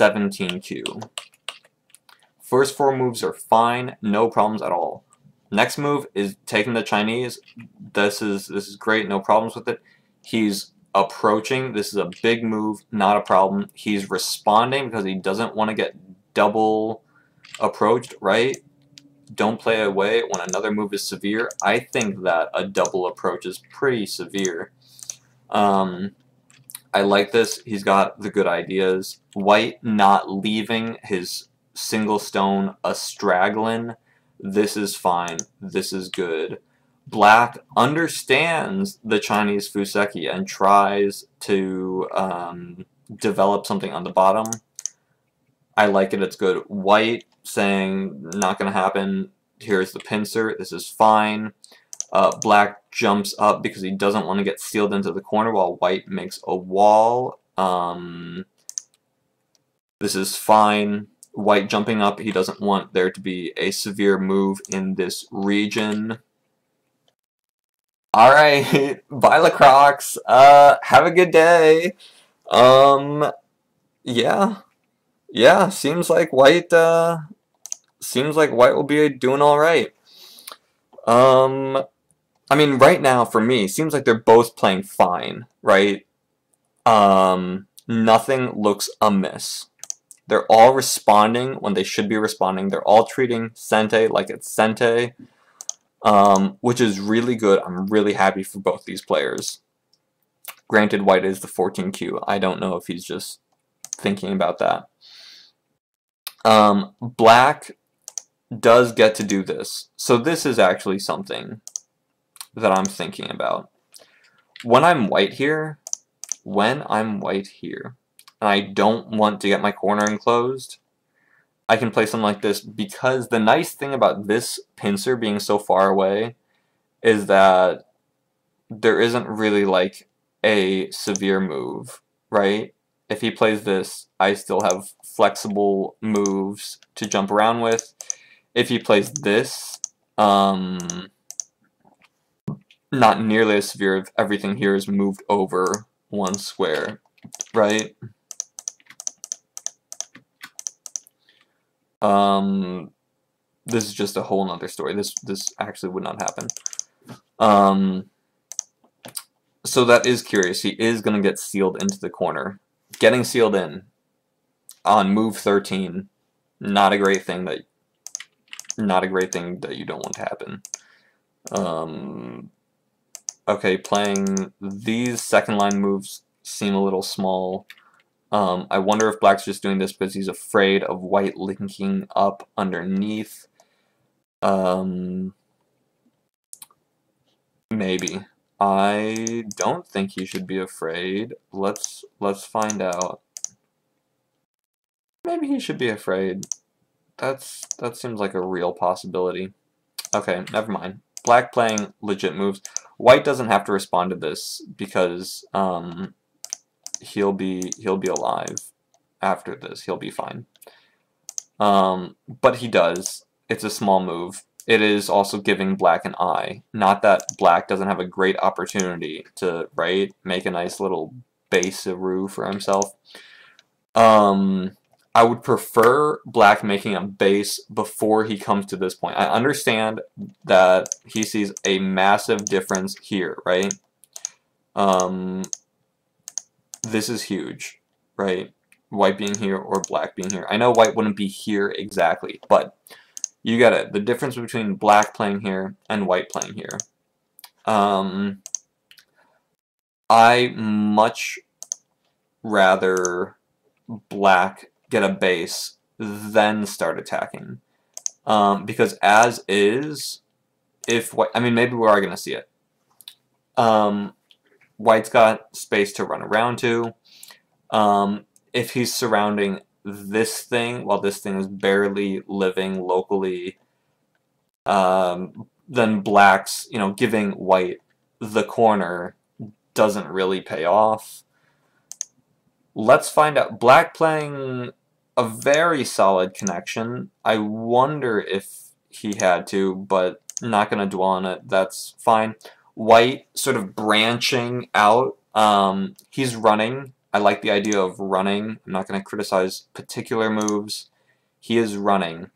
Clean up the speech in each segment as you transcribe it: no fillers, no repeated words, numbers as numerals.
17Q. First 4 moves are fine, no problems at all. Next move is taking the Chinese. This is great, no problems with it. He's approaching. This is a big move, not a problem. He's responding because he doesn't want to get double approached, right? Don't play away when another move is severe. I think that a double approach is pretty severe. I like this. He's got the good ideas. White not leaving his single stone a straggling. This is fine. This is good. Black understands the Chinese Fuseki and tries to develop something on the bottom. I like it. It's good. White saying not going to happen. Here's the pincer. This is fine. Black jumps up because he doesn't want to get sealed into the corner while white makes a wall. This is fine. White jumping up. He doesn't want there to be a severe move in this region. Alright, bye Lacroix. Have a good day. Yeah, seems like white will be doing alright. I mean, right now, for me, seems like they're both playing fine, right? Nothing looks amiss. They're all responding when they should be responding. They're all treating sente like it's sente, which is really good. I'm really happy for both these players. Granted, white is the 14Q. I don't know if he's just thinking about that. Black does get to do this. So this is actually something that I'm thinking about. When I'm white here, and I don't want to get my corner enclosed, I can play something like this, because the nice thing about this pincer being so far away is that there isn't really like a severe move, right? If he plays this, I still have flexible moves to jump around with. If he plays this, not nearly as severe if everything here is moved over one square, right? This is just a whole nother story. This actually would not happen. So that is curious. He is going to get sealed into the corner. Getting sealed in on move 13, not a great thing that you don't want to happen. Okay, playing these second line moves seem a little small. I wonder if black's just doing this because he's afraid of white linking up underneath. Maybe. I don't think he should be afraid. Let's find out. Maybe he should be afraid. That seems like a real possibility. Okay, never mind. Black playing legit moves. White doesn't have to respond to this because he'll be alive after this. He'll be fine. But he does. It's a small move. It is also giving black an eye. Not that black doesn't have a great opportunity to, right, make a nice little base-a-roo for himself. I would prefer black making a base before he comes to this point. I understand that he sees a massive difference here, right? This is huge, right? White being here or black being here. I know white wouldn't be here exactly, but you get it. The difference between black playing here and white playing here. I much rather black get a base then start attacking, because as is, if white, I mean, maybe we are going to see it. White's got space to run around to. If he's surrounding this thing while this thing is barely living locally, then black's, giving white the corner doesn't really pay off. Let's find out. Black playing a very solid connection. I wonder if he had to, but not going to dwell on it. That's fine. White sort of branching out. He's running. I like the idea of running. I'm not going to criticize particular moves. He is running.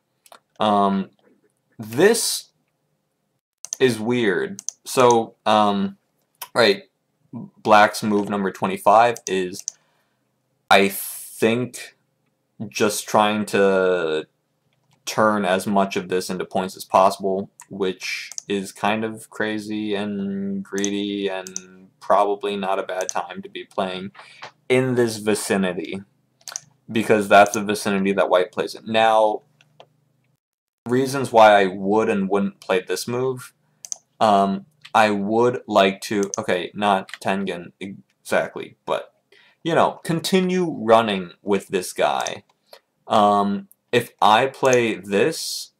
This is weird. So, right, Black's move number 25 is, I think, just trying to turn as much of this into points as possible, which is kind of crazy and greedy and probably not a bad time to be playing in this vicinity, because that's the vicinity that White plays in. Now, reasons why I would and wouldn't play this move, I would like to, okay, not Tengen exactly, but, you know, continue running with this guy. If I play this,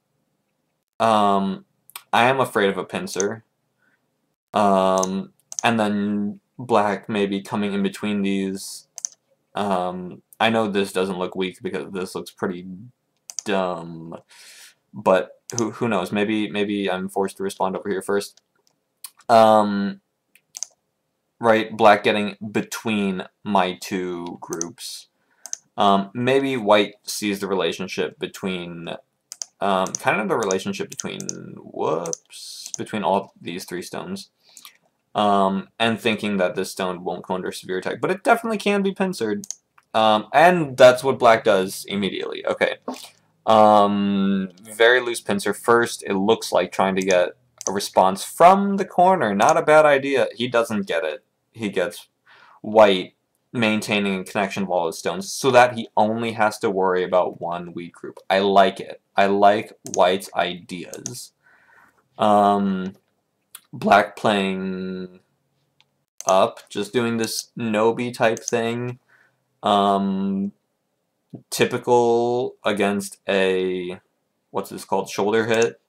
I am afraid of a pincer. And then Black maybe coming in between these. I know this doesn't look weak because this looks pretty dumb. But who knows? Maybe I'm forced to respond over here first. Right, Black getting between my two groups. Maybe White sees the relationship between, kind of the relationship between, between all these three stones. And thinking that this stone won't go under severe attack. But it definitely can be pincered. And that's what Black does immediately. Okay. Very loose pincer. First, it looks like trying to get a response from the corner. Not a bad idea. He doesn't get it. He gets White maintaining a connection of all his stones so that he only has to worry about one weak group. I like it. I like White's ideas. Black playing up, just doing this Nobi type thing. Typical against a, what's this called, shoulder hit.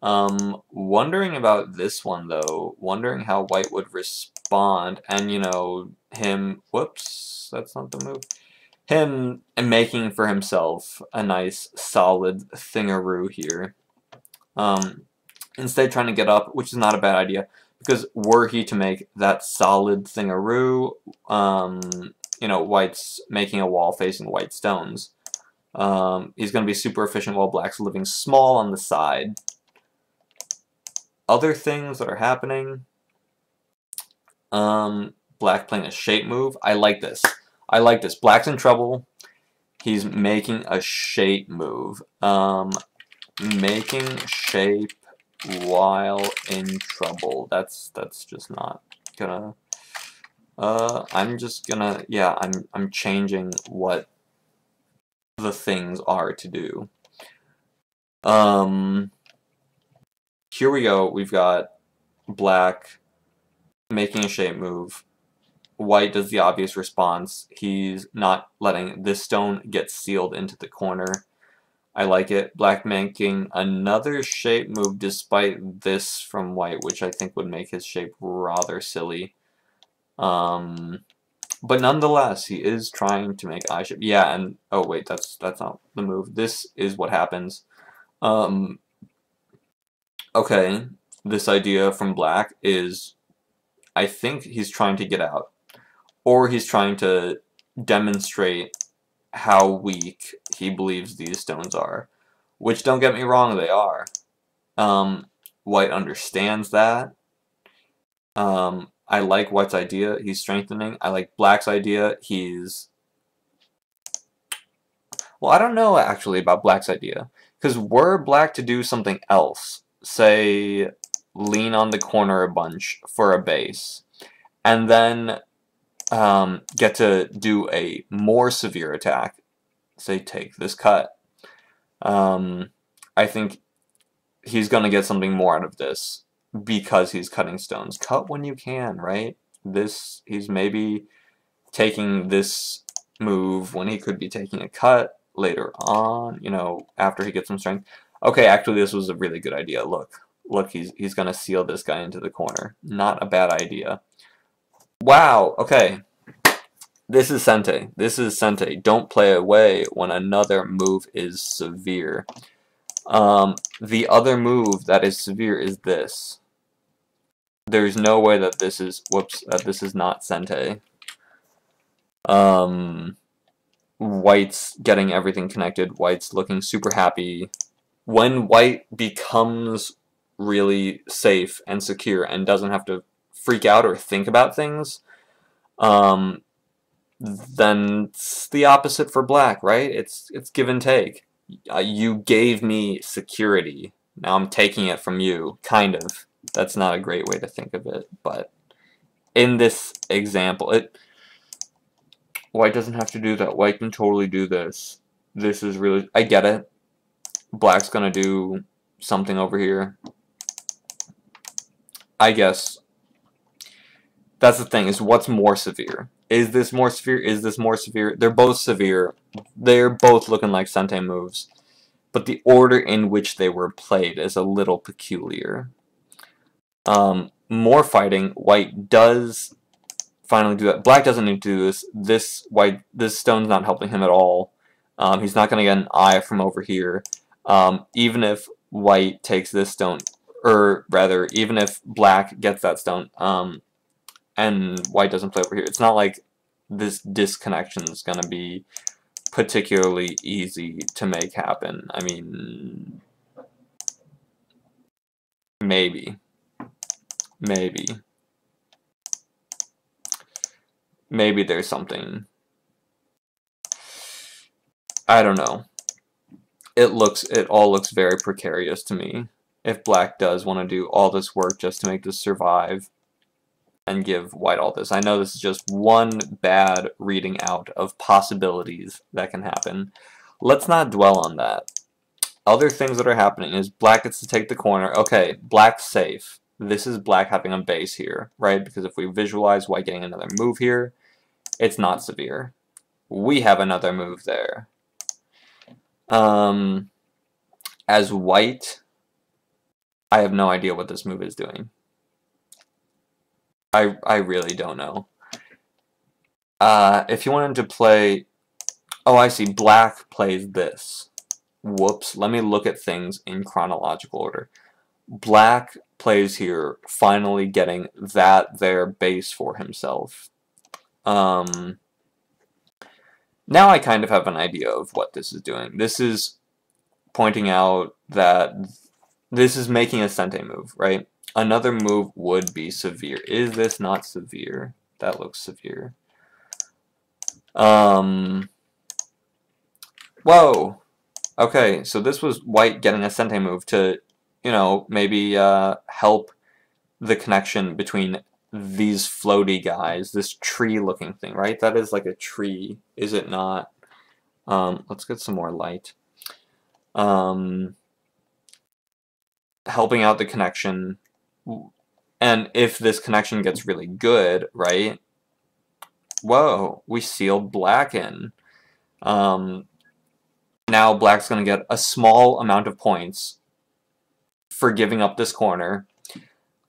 Wondering about this one though, wondering how White would respond, and you know, him, whoops, that's not the move, him making for himself a nice solid thingaroo here. Instead trying to get up, which is not a bad idea, because were he to make that solid thingaroo, you know, White's making a wall facing White stones. He's going to be super efficient while Black's living small on the side. Other things that are happening, Black playing a shape move. I like this. I like this. Black's in trouble. He's making a shape move. Making shape while in trouble. That's just not gonna. I'm just gonna, yeah, I'm changing what the things are to do. Here we go. We've got Black making a shape move. White does the obvious response. He's not letting this stone get sealed into the corner. I like it. Black making another shape move despite this from White, which I think would make his shape rather silly. But nonetheless, he is trying to make eye shape. Yeah, and oh wait, that's not the move. This is what happens. Okay, this idea from Black is, I think he's trying to get out, or he's trying to demonstrate how weak he believes these stones are, which, don't get me wrong, they are. White understands that. I like White's idea. He's strengthening. I like Black's idea. He's... Well, I don't know actually about Black's idea, because were Black to do something else, say lean on the corner a bunch for a base, and then get to do a more severe attack, say take this cut, I think he's going to get something more out of this because he's cutting stones. Cut when you can, right? He's maybe taking this move when he could be taking a cut later on, you know, after he gets some strength. Okay, actually this was a really good idea. Look, he's going to seal this guy into the corner. Not a bad idea. Wow, okay. This is sente. This is sente. Don't play away when another move is severe. The other move that is severe is this. There's no way that this is, whoops, that this is not sente. White's getting everything connected. White's looking super happy. When white becomes really safe and secure and doesn't have to freak out or think about things, then it's the opposite for black, right? It's give and take. You gave me security. Now I'm taking it from you, kind of. That's not a great way to think of it, but in this example, white doesn't have to do that. White can totally do this. This is really, I get it. Black's gonna do something over here. I guess that's the thing, is what's more severe? Is this more severe? Is this more severe? They're both severe. They're both looking like sente moves. But the order in which they were played is a little peculiar. More fighting. White does finally do that. Black doesn't need to do this. This stone's not helping him at all. He's not going to get an eye from over here. Even if white takes this stone, or rather, even if black gets that stone, and white doesn't play over here, it's not like this disconnection is going to be particularly easy to make happen. I mean, maybe. Maybe there's something. I don't know. It all looks very precarious to me. If black does want to do all this work just to make this survive and give white all this. I know this is just one bad reading out of possibilities that can happen. Let's not dwell on that. Other things that are happening is black gets to take the corner. Okay, black's safe. This is black having a base here, right? Because if we visualize white getting another move here, it's not severe. We have another move there. As white, I have no idea what this move is doing. I really don't know. If you wanted to play... Oh, I see. Black plays this. Whoops. Let me look at things in chronological order. Black plays here, finally getting their base for himself. Now I kind of have an idea of what this is doing. This is pointing out that this is making a sente move, right? Another move would be severe. Is this not severe? That looks severe. Whoa! Okay, so this was white getting a sente move to, you know, maybe help the connection between these floaty guys, this tree-looking thing, right? That is like a tree, is it not? Let's get some more light. Helping out the connection, and if this connection gets really good, right? Whoa, we sealed black in. Now black's going to get a small amount of points for giving up this corner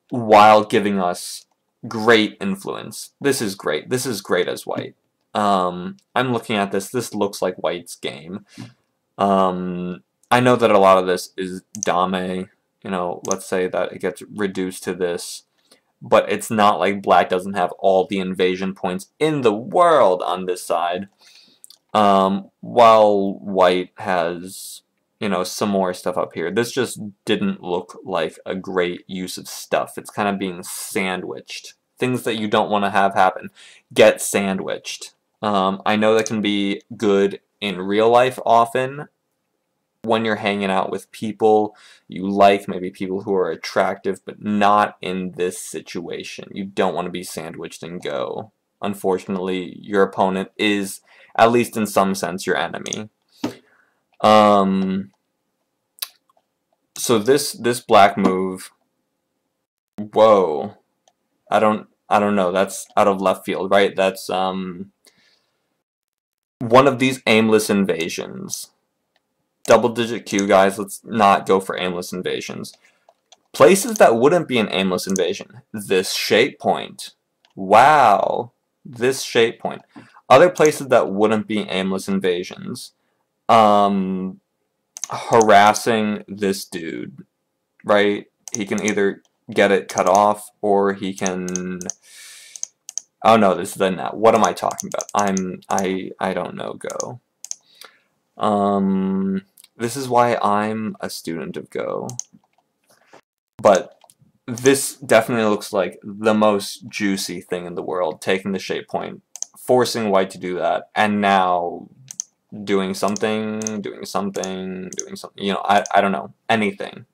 while giving us great influence. This is great. This is great as white. I'm looking at this. This looks like white's game. I know that a lot of this is dame. You know, let's say that it gets reduced to this. But it's not like black doesn't have all the invasion points in the world on this side. While white has, you know, some more stuff up here. This just didn't look like a great use of stuff. It's kind of being sandwiched. Things that you don't want to have happen get sandwiched. I know that can be good in real life often. When you're hanging out with people you like, maybe people who are attractive, but not in this situation. You don't want to be sandwiched and go. Unfortunately, your opponent is, at least in some sense, your enemy. So this black move, whoa, I don't know. That's out of left field, right? That's one of these aimless invasions. Double-digit Q, guys. Let's not go for aimless invasions. Places that wouldn't be an aimless invasion. This shape point. Wow. This shape point. Other places that wouldn't be aimless invasions. Harassing this dude. Right? He can either get it cut off, or he can... Oh no, this is a net. What am I talking about? I don't know Go. This is why I'm a student of Go. But this definitely looks like the most juicy thing in the world, taking the shape point, forcing white to do that, and now doing something, you know, I don't know, anything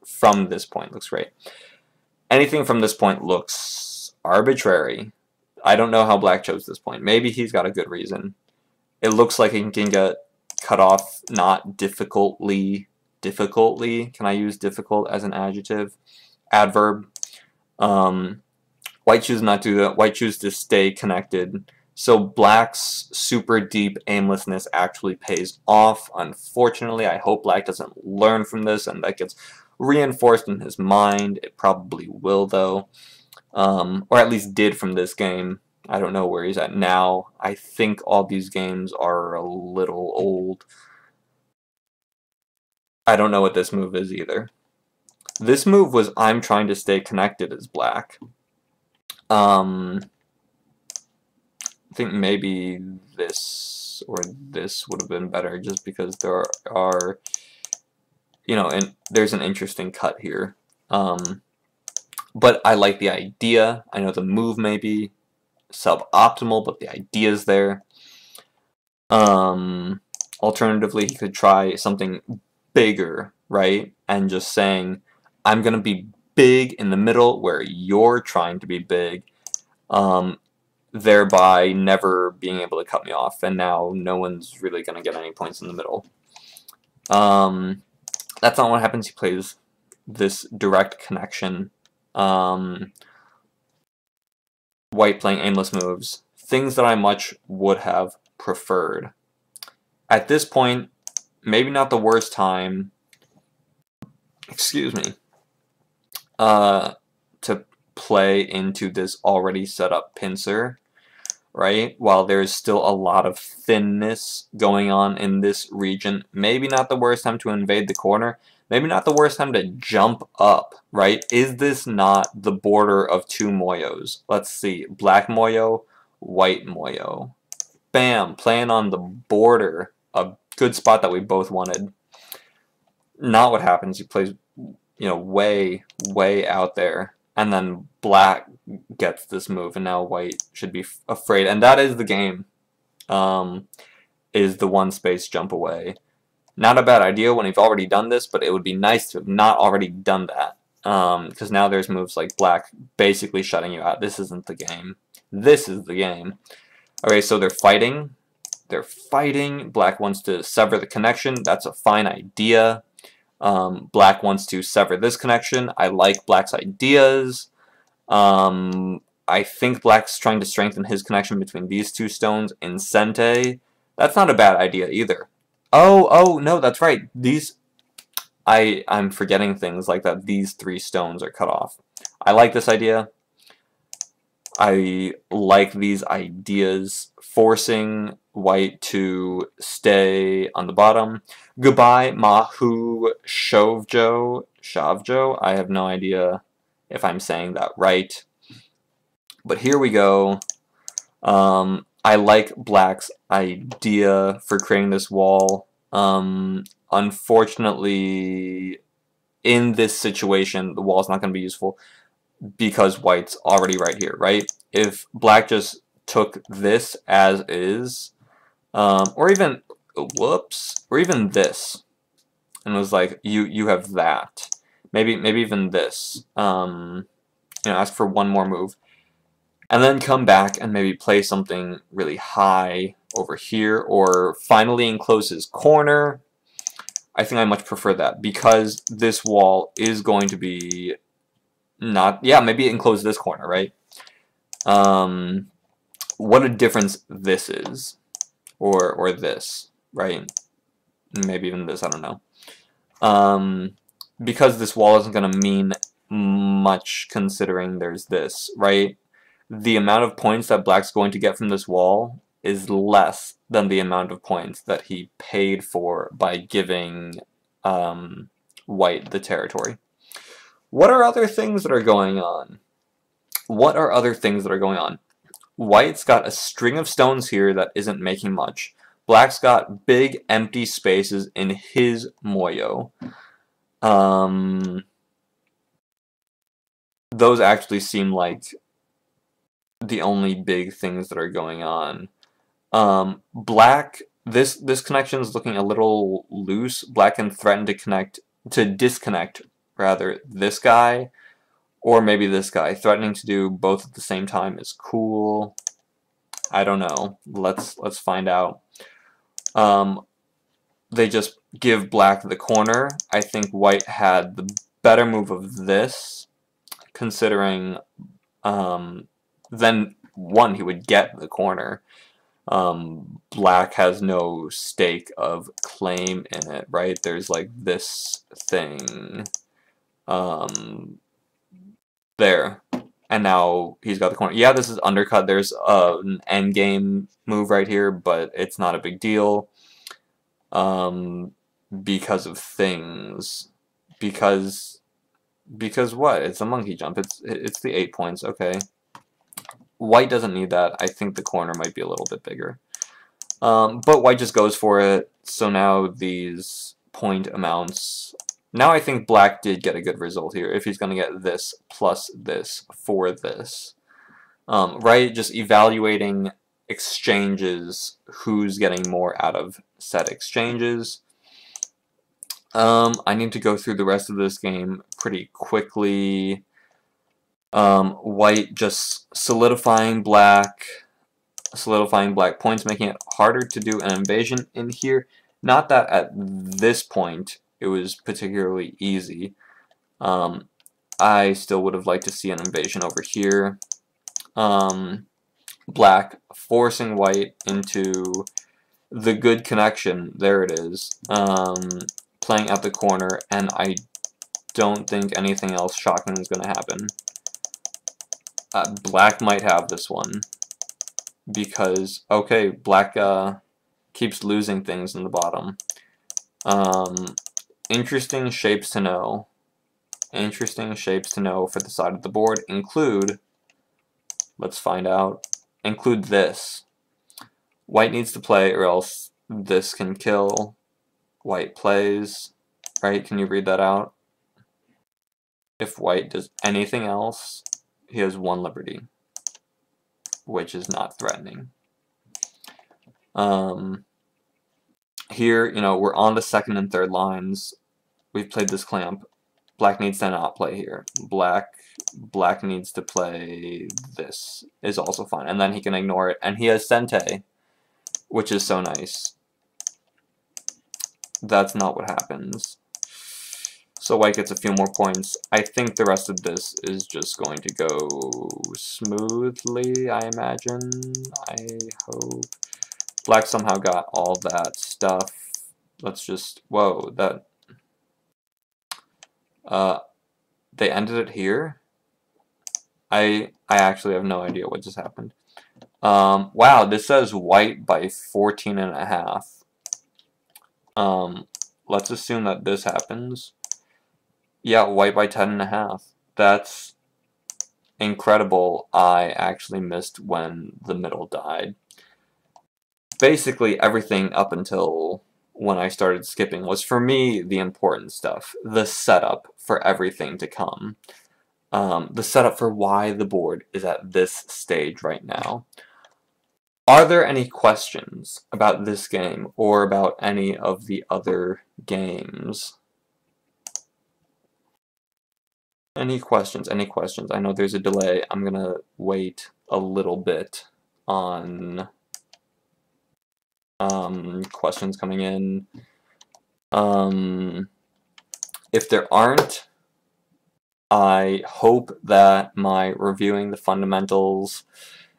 from this point looks great. Anything from this point looks arbitrary. I don't know how black chose this point. Maybe he's got a good reason. It looks like he can get cut off not difficultly. Can I use difficult as an adjective? Adverb. White chooses not to do that. White chooses to stay connected. So black's super deep aimlessness actually pays off. Unfortunately, I hope black doesn't learn from this and that gets reinforced in his mind. It probably will, though. Or at least did from this game. I don't know where he's at now. I think all these games are a little old. I don't know what this move is either. This move was I'm trying to stay connected as black. I think maybe this or this would have been better just because there are, you know, and there's an interesting cut here. But I like the idea. I know the move may be suboptimal, but the idea's there. Alternatively, he could try something bigger, right? And just saying, I'm going to be big in the middle where you're trying to be big, thereby never being able to cut me off, and now no one's really going to get any points in the middle. That's not what happens. He plays this direct connection. White playing aimless moves. Things that I much would have preferred. At this point, maybe not the worst time, excuse me, to play into this already set up pincer, right? While there's still a lot of thinness going on in this region, maybe not the worst time to invade the corner, maybe not the worst time to jump up, right? Is this not the border of two moyos? Let's see, black moyo, white moyo. Bam, playing on the border, a good spot that we both wanted. Not what happens. He plays, you know, way out there, and then black gets this move, and now white should be afraid, and that is the game. Is the one space jump away. Not a bad idea when you've already done this, but it would be nice to have not already done that, because now there's moves like black basically shutting you out. This isn't the game. This is the game. Okay, so they're fighting. They're fighting. Black wants to sever the connection. That's a fine idea. Black wants to sever this connection. I like black's ideas. I think black's trying to strengthen his connection between these two stones in sente. That's not a bad idea either. Oh, no, that's right. These, I'm forgetting things like that. These three stones are cut off. I like this idea. I like these ideas, forcing white to stay on the bottom. Goodbye, Mahu Shavjo. I have no idea if I'm saying that right. But here we go. I like black's idea for creating this wall. Unfortunately, in this situation, the wall's not going to be useful because white's already right here, right? If black just took this as is, or even, whoops, or even this, and was like, you have that. Maybe even this. You know, ask for one more move. And then come back and maybe play something really high over here, or finally enclose his corner. I think I much prefer that, because this wall is going to be not, yeah, maybe enclose this corner, right? What a difference this is, or this, right? Maybe even this, I don't know. Because this wall isn't going to mean much considering there's this, right? The amount of points that black's going to get from this wall is less than the amount of points that he paid for by giving white the territory. What are other things that are going on? What are other things that are going on? White's got a string of stones here that isn't making much. Black's got big empty spaces in his moyo. Those actually seem like the only big things that are going on. Black, this connection is looking a little loose. Black can threaten to disconnect rather this guy, or maybe this guy. Threatening to do both at the same time is cool. I don't know. Let's find out. They just give Black the corner. I think White had the better move of this, considering then one, he would get the corner. Black has no stake of claim in it, right? There's like this thing there, and now he's got the corner. Yeah, this is undercut. There's an endgame move right here, but it's not a big deal because of things. Because what? It's a monkey jump. It's the 8 points. Okay. White doesn't need that. I think the corner might be a little bit bigger. But White just goes for it. So now these point amounts. Now I think Black did get a good result here. If he's going to get this plus this for this. Right? Just evaluating exchanges. Who's getting more out of said exchanges. I need to go through the rest of this game pretty quickly. White just solidifying black points, making it harder to do an invasion in here. Not that at this point it was particularly easy. I still would have liked to see an invasion over here. Black forcing White into the good connection. There it is. Playing at the corner, and I don't think anything else shocking is going to happen. Black might have this one because, okay, Black keeps losing things in the bottom. Interesting shapes to know. Interesting shapes to know for the side of the board include, let's find out, include this. White needs to play or else this can kill. White plays, right? Can you read that out? If White does anything else, he has one liberty, which is not threatening. Here, you know, we're on the second and third lines. We've played this clamp. Black needs to not play here. Black needs to play this is also fine, and then he can ignore it. And he has sente, which is so nice. That's not what happens. So White gets a few more points. I think the rest of this is just going to go smoothly, I imagine. I hope. Black somehow got all that stuff. Let's just, whoa, that, they ended it here? I actually have no idea what just happened. Wow, this says White by 14.5. Let's assume that this happens. Yeah, White by 10.5. That's incredible. I actually missed when the middle died. Basically, everything up until when I started skipping was, for me, the important stuff. The setup for everything to come. The setup for why the board is at this stage right now. Are there any questions about this game or about any of the other games? Any questions? Any questions? I know there's a delay. I'm going to wait a little bit on questions coming in. If there aren't, I hope that my reviewing the fundamentals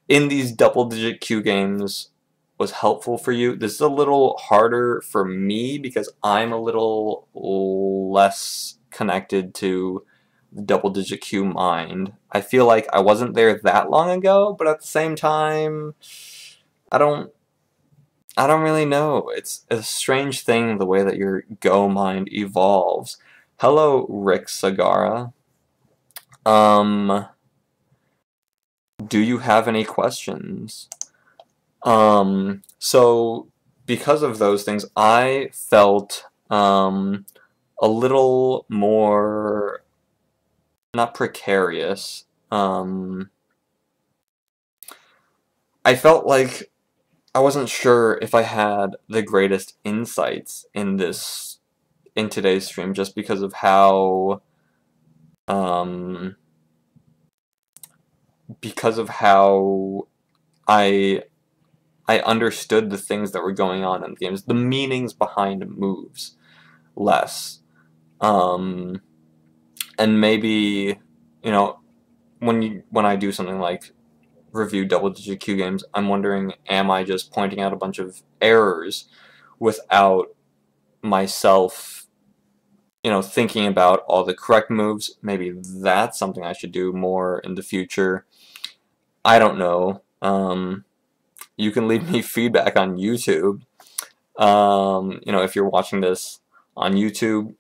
in these double-digit Q games was helpful for you. This is a little harder for me because I'm a little less connected to the double-digit Q mind. I feel like I wasn't there that long ago, but at the same time, I don't really know. It's a strange thing the way that your Go mind evolves. Hello, Rick Sagara. do you have any questions? So because of those things, I felt a little more, not precarious. I felt like I wasn't sure if I had the greatest insights in today's stream, just because of how I understood the things that were going on in the games, the meanings behind moves less. And maybe, you know, when I do something like review double-digit Q games, I'm wondering, am I just pointing out a bunch of errors without myself, thinking about all the correct moves? Maybe that's something I should do more in the future. I don't know. You can leave me feedback on YouTube. If you're watching this on YouTube.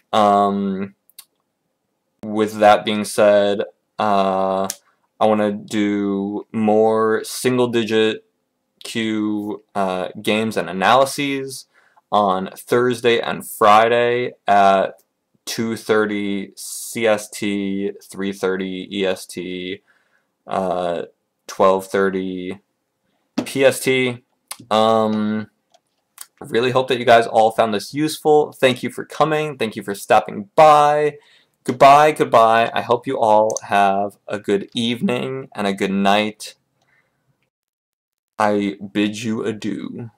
With that being said, I want to do more single-digit Q games and analyses on Thursday and Friday at 2:30 CST, 3:30 EST, 12:30 PST. I really hope that you guys all found this useful. Thank you for coming. Thank you for stopping by. Goodbye, goodbye. I hope you all have a good evening and a good night. I bid you adieu.